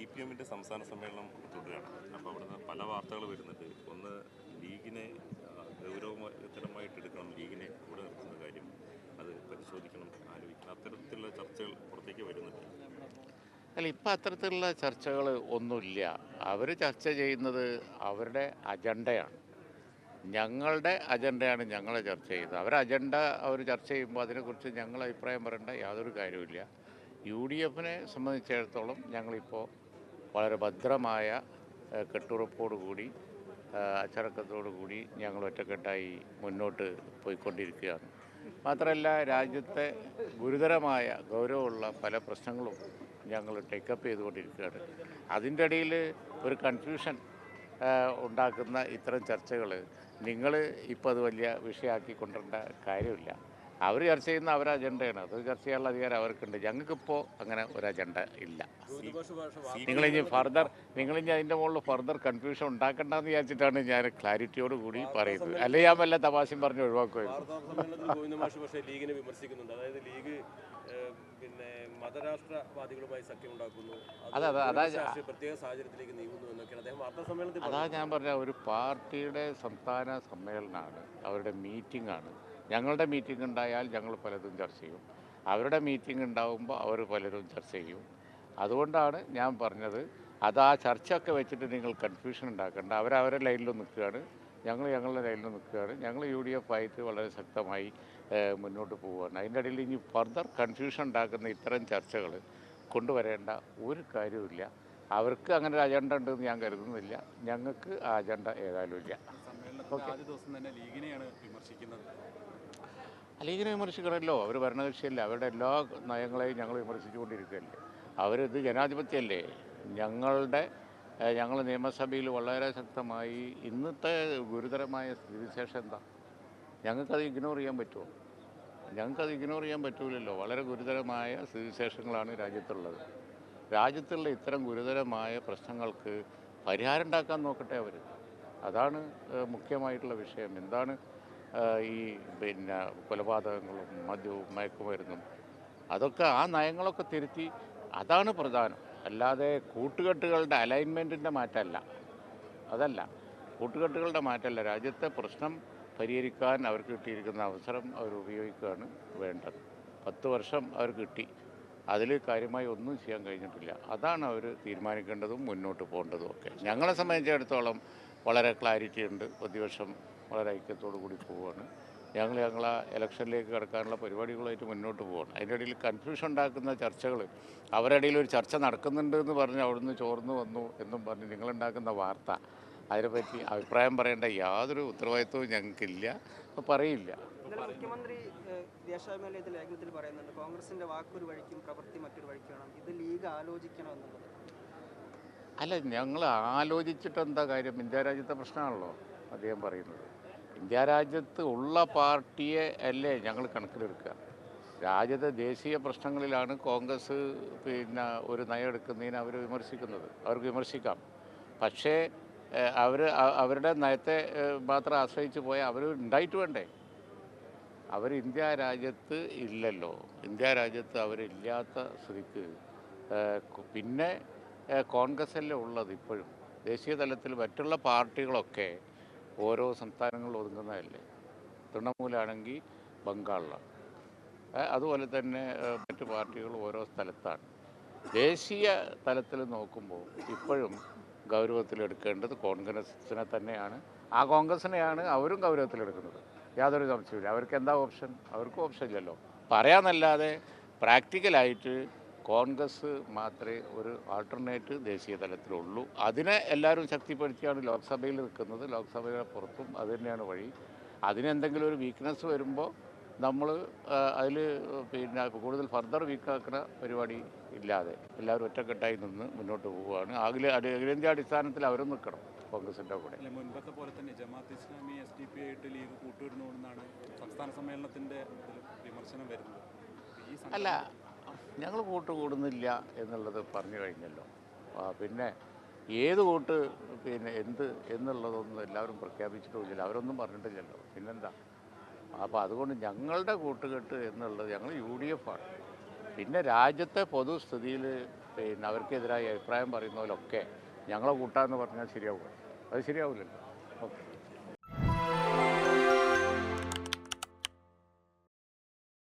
CPM-ന്റെ സംസ്ഥാന സമ്മേളനം തുടരുകയാണ്. അപ്പോൾ അവിടുന്ന് പല വാർത്തകൾ വരുന്നുണ്ട്. ഒന്ന്, ലീഗിനെ ഗൗരവതരമായിട്ട് എടുക്കണം, ലീഗിനെ കൂടെ നിർത്തുന്ന കാര്യം അത് പരിശോധിക്കണം, ആലോചിക്കണം, അത്തരത്തിലുള്ള ചർച്ചകൾ പുറത്തേക്ക് വരുന്നുണ്ട്. അല്ല, ഇപ്പം അത്തരത്തിലുള്ള ചർച്ചകൾ ഒന്നുമില്ല. അവർ ചർച്ച ചെയ്യുന്നത് അവരുടെ അജണ്ടയാണ്. ഞങ്ങളുടെ അജണ്ടയാണ് ഞങ്ങൾ ചർച്ച ചെയ്യുന്നത്. അജണ്ട അവർ ചർച്ച ചെയ്യുമ്പോൾ അതിനെക്കുറിച്ച് ഞങ്ങൾ അഭിപ്രായം പറയേണ്ട യാതൊരു കാര്യവുമില്ല. UDF-നെ സംബന്ധിച്ചിടത്തോളം ഞങ്ങളിപ്പോൾ വളരെ ഭദ്രമായ കെട്ടുറപ്പോടുകൂടി അച്ചടക്കത്തോടുകൂടി ഞങ്ങൾ ഒറ്റക്കെട്ടായി മുന്നോട്ട് പോയിക്കൊണ്ടിരിക്കുകയാണ്. മാത്രമല്ല, രാജ്യത്തെ ഗുരുതരമായ ഗൗരവമുള്ള പല പ്രശ്നങ്ങളും ഞങ്ങൾ ടേക്കപ്പ് ചെയ്തുകൊണ്ടിരിക്കുകയാണ്. അതിൻ്റെ ഇടയിൽ ഒരു കൺഫ്യൂഷൻ ഉണ്ടാക്കുന്ന ഇത്തരം ചർച്ചകൾ നിങ്ങൾ ഇപ്പോൾ അത് വലിയ വിഷയമാക്കി കൊണ്ടുവരേണ്ട കാര്യമില്ല. അവർ ചർച്ച ചെയ്യുന്ന അവരുടെ അജണ്ടയാണ്. അത് ചർച്ച ചെയ്യാനുള്ള അധികാരം അവർക്കുണ്ട്. ഞങ്ങൾക്കിപ്പോൾ അങ്ങനെ ഒരു അജണ്ട ഇല്ല. നിങ്ങളിനി അതിൻ്റെ മുകളിൽ ഫർദർ കൺഫ്യൂഷൻ ഉണ്ടാക്കണ്ടെന്ന് വിചാരിച്ചിട്ടാണ് ഞാൻ ക്ലാരിറ്റിയോട് കൂടി പറയുന്നത്. അല്ലെങ്കിൽ ഞാൻ വല്ല തമാശയും പറഞ്ഞ് ഒഴിവാക്കുമായിരുന്നു. ലീഗിനെ വിമർശിക്കുന്നുണ്ട്. അതായത് ലീഗ് പിന്നെ മതരാഷ്ട്രവാദികളുമായി സഖ്യം ഉണ്ടാക്കുന്നു, പ്രത്യേക സാഹചര്യത്തിലേക്ക് നീങ്ങുന്നു എന്നൊക്കെയാണ് അദ്ദേഹം വാർത്താ സമ്മേളനത്തിൽ. അതാ ഞാൻ പറഞ്ഞ ഒരു പാർട്ടിയുടെ സംസ്ഥാന സമ്മേളനമാണ്, അവരുടെ മീറ്റിംഗ് ആണ്. ഞങ്ങളുടെ മീറ്റിംഗ് ഉണ്ടായാൽ ഞങ്ങൾ പലതും ചർച്ച ചെയ്യും, അവരുടെ മീറ്റിംഗ് ഉണ്ടാകുമ്പോൾ അവർ പലരും ചർച്ച ചെയ്യും. അതുകൊണ്ടാണ് ഞാൻ പറഞ്ഞത്, ആ ചർച്ചയൊക്കെ വെച്ചിട്ട് നിങ്ങൾ കൺഫ്യൂഷൻ ഉണ്ടാക്കേണ്ട. അവരവരുടെ ലൈനിൽ നിൽക്കുകയാണ്, ഞങ്ങൾ ഞങ്ങളുടെ ലൈനിൽ നിൽക്കുകയാണ്. ഞങ്ങൾ UDF ആയിട്ട് വളരെ ശക്തമായി മുന്നോട്ട് പോവുകയാണ്. അതിൻ്റെ ഇടയിൽ ഇനി ഫർദർ കൺഫ്യൂഷൻ ഉണ്ടാക്കുന്ന ഇത്തരം ചർച്ചകൾ കൊണ്ടുവരേണ്ട ഒരു കാര്യവുമില്ല. അവർക്ക് അങ്ങനെ ഒരു അജണ്ട ഉണ്ടെന്ന് ഞാൻ കരുതുന്നില്ല. ഞങ്ങൾക്ക് ആ അജണ്ട ഏതായാലും ഇല്ല. ലീഗിനെ വിമർശിക്കണമല്ലോ, അവർ ഭരണകക്ഷിയല്ലേ, അവരുടെ എല്ലാ നയങ്ങളെയും ഞങ്ങൾ വിമർശിച്ചുകൊണ്ടിരിക്കുകയല്ലേ. അവരിത് ജനാധിപത്യമല്ലേ. ഞങ്ങൾ നിയമസഭയിൽ വളരെ ശക്തമായി ഇന്നത്തെ ഗുരുതരമായ സ്ഥിതിവിശേഷം എന്താ, ഞങ്ങൾക്കത് ഇഗ്നോർ ചെയ്യാൻ പറ്റുമോ? ഞങ്ങൾക്കത് ഇഗ്നോർ ചെയ്യാൻ പറ്റൂലല്ലോ. വളരെ ഗുരുതരമായ സ്ഥിതിവിശേഷങ്ങളാണ് രാജ്യത്തുള്ളത്. രാജ്യത്തുള്ള ഇത്തരം ഗുരുതരമായ പ്രശ്നങ്ങൾക്ക് പരിഹാരം ഉണ്ടാക്കാൻ നോക്കട്ടെ അവർ. അതാണ് മുഖ്യമായിട്ടുള്ള വിഷയം. എന്താണ് ഈ കൊലപാതകങ്ങളും മദ്യവും മയക്കുമരുന്നും, അതൊക്കെ ആ നയങ്ങളൊക്കെ തിരുത്തി, അതാണ് പ്രധാനം. അല്ലാതെ കൂട്ടുകെട്ടുകളുടെ അലൈൻമെൻറ്റിൻ്റെ മാറ്റമല്ല, അതല്ല കൂട്ടുകെട്ടുകളുടെ മാറ്റമല്ല. രാജ്യത്തെ പ്രശ്നം പരിഹരിക്കാൻ അവർക്ക് കിട്ടിയിരിക്കുന്ന അവസരം അവർ ഉപയോഗിക്കുകയാണ് വേണ്ടത്. 10 വർഷം അവർ കിട്ടി, അതിൽ കാര്യമായി ഒന്നും ചെയ്യാൻ കഴിഞ്ഞിട്ടില്ല. അതാണ് അവർ തീരുമാനിക്കേണ്ടതും മുന്നോട്ട് പോകേണ്ടതും ഒക്കെ. ഞങ്ങളെ സംബന്ധിച്ചിടത്തോളം വളരെ ക്ലാരിറ്റി ഉണ്ട്. പ്രതിപക്ഷം വളരെ ഐക്യത്തോടു കൂടി പോവുകയാണ്. ഞങ്ങളെ ഇലക്ഷനിലേക്ക് കടക്കാനുള്ള പരിപാടികളുമായിട്ട് മുന്നോട്ട് പോവുകയാണ്. അതിൻ്റെ ഇടയിൽ കൺഫ്യൂഷൻ ഉണ്ടാക്കുന്ന ചർച്ചകൾ, അവരുടെ ഇടയിൽ ഒരു ചർച്ച നടക്കുന്നുണ്ട് എന്ന് പറഞ്ഞ് അവിടുന്ന് ചോർന്നു വന്നു എന്നും പറഞ്ഞ് നിങ്ങളുണ്ടാക്കുന്ന വാർത്ത, അതിനെപ്പറ്റി അഭിപ്രായം പറയേണ്ട യാതൊരു ഉത്തരവാദിത്വവും ഞങ്ങൾക്കില്ല, പറയില്ല. മുഖ്യമന്ത്രി ദേശാഭിമാനിയുടെ ലേഖനത്തിൽ പറയുന്നുണ്ട്, കോൺഗ്രസിന്റെ വാക്കൊരു വഴിക്കും പ്രവൃത്തി മറ്റൊരു വഴിക്കണം, ഇത് ലീഗ് ആലോചിക്കണം എന്നുള്ളത്. അല്ല, ഞങ്ങൾ ആലോചിച്ചിട്ട് എന്താ കാര്യം? ഇന്ത്യ രാജ്യത്തെ പ്രശ്നമാണല്ലോ അദ്ദേഹം പറയുന്നത്. ഇന്ത്യ രാജ്യത്ത് ഉള്ള പാർട്ടിയെ അല്ലേ ഞങ്ങൾ കണക്കിലെടുക്കുക. രാജ്യത്തെ ദേശീയ പ്രശ്നങ്ങളിലാണ് കോൺഗ്രസ് ഒരു നയം എടുക്കുന്നതിന് അവർ വിമർശിക്കുന്നത്. അവർക്ക് വിമർശിക്കാം. പക്ഷേ അവരുടെ നയത്തെ മാത്രം ആശ്രയിച്ച് പോയാൽ അവർ ഉണ്ടായിട്ട് വേണ്ടേ? അവർ ഇന്ത്യ രാജ്യത്ത് ഇല്ലല്ലോ. ഇന്ത്യ രാജ്യത്ത് അവരില്ലാത്ത സ്ഥിതിക്ക് പിന്നെ കോൺഗ്രസ്സല്ലേ ഉള്ളത് ഇപ്പോഴും. ദേശീയ തലത്തിൽ മറ്റുള്ള പാർട്ടികളൊക്കെ ഓരോ സംസ്ഥാനങ്ങളിൽ ഒതുങ്ങുന്നതല്ലേ. തൃണമൂലാണെങ്കിൽ ബംഗാളിലാണ്, അതുപോലെ തന്നെ മറ്റു പാർട്ടികൾ ഓരോ സ്ഥലത്താണ്. ദേശീയ തലത്തിൽ നോക്കുമ്പോൾ ഇപ്പോഴും ഗൗരവത്തിലെടുക്കേണ്ടത് കോൺഗ്രസിനെ തന്നെയാണ്. ആ കോൺഗ്രസിനെയാണ് അവരും ഗൗരവത്തിലെടുക്കുന്നത്, യാതൊരു സംശയമില്ല. അവർക്ക് എന്താ ഓപ്ഷൻ? അവർക്കും ഓപ്ഷൻ ഇല്ലല്ലോ. പറയാമെന്നല്ലാതെ പ്രാക്ടിക്കലായിട്ട് കോൺഗ്രസ് മാത്രമേ ഒരു ആൾട്ടർനേറ്റ് ദേശീയ തലത്തിലുള്ളൂ. അതിനെ എല്ലാവരും ശക്തിപ്പെടുത്തിയാണ് ലോക്സഭയിൽ നിൽക്കുന്നത്. ലോക്സഭയുടെ പുറത്തും അത് തന്നെയാണ് വഴി. അതിനെന്തെങ്കിലും ഒരു വീക്ക്നെസ് വരുമ്പോൾ നമ്മൾ അതിൽ കൂടുതൽ ഫർദർ വീക്കാക്കുന്ന പരിപാടി ഇല്ലാതെ എല്ലാവരും ഒറ്റക്കെട്ടായി നിന്ന് മുന്നോട്ട് പോവുകയാണ്. അഖിലേന്ത്യാ അടിസ്ഥാനത്തിൽ അവരും നിൽക്കണം കോൺഗ്രസിൻ്റെ കൂടെ. മുൻപത്തെ പോലെ തന്നെ ജമാഅത്ത് ഇസ്ലാമി SDP ആയിട്ട് ലീഗ് കൂട്ടുവിടുന്നതെന്നാണ് സംസ്ഥാന സമ്മേളനത്തിൻ്റെ വിമർശനം വരുന്നത്. അല്ല, ഞങ്ങൾ കൂടുന്നില്ല എന്നുള്ളത് പറഞ്ഞു കഴിഞ്ഞല്ലോ. പിന്നെ ഏത് കൂട്ട് എന്ത് എന്നുള്ളതൊന്നും എല്ലാവരും പ്രഖ്യാപിച്ചിട്ടുമില്ല, അവരൊന്നും പറഞ്ഞിട്ടില്ലല്ലോ. പിന്നെന്താ? അപ്പോൾ അതുകൊണ്ട് ഞങ്ങളുടെ കൂട്ടുകെട്ട് എന്നുള്ളത് ഞങ്ങൾ UDF ആണ്. പിന്നെ രാജ്യത്തെ പൊതുസ്ഥിതിയിൽ പിന്നെ അവർക്കെതിരായി അഭിപ്രായം പറയുന്നവരൊക്കെ ഞങ്ങളെ കൂട്ടാന്ന് പറഞ്ഞാൽ ശരിയാവും. അത് ശരിയാവില്ലല്ലോ. ഓക്കെ.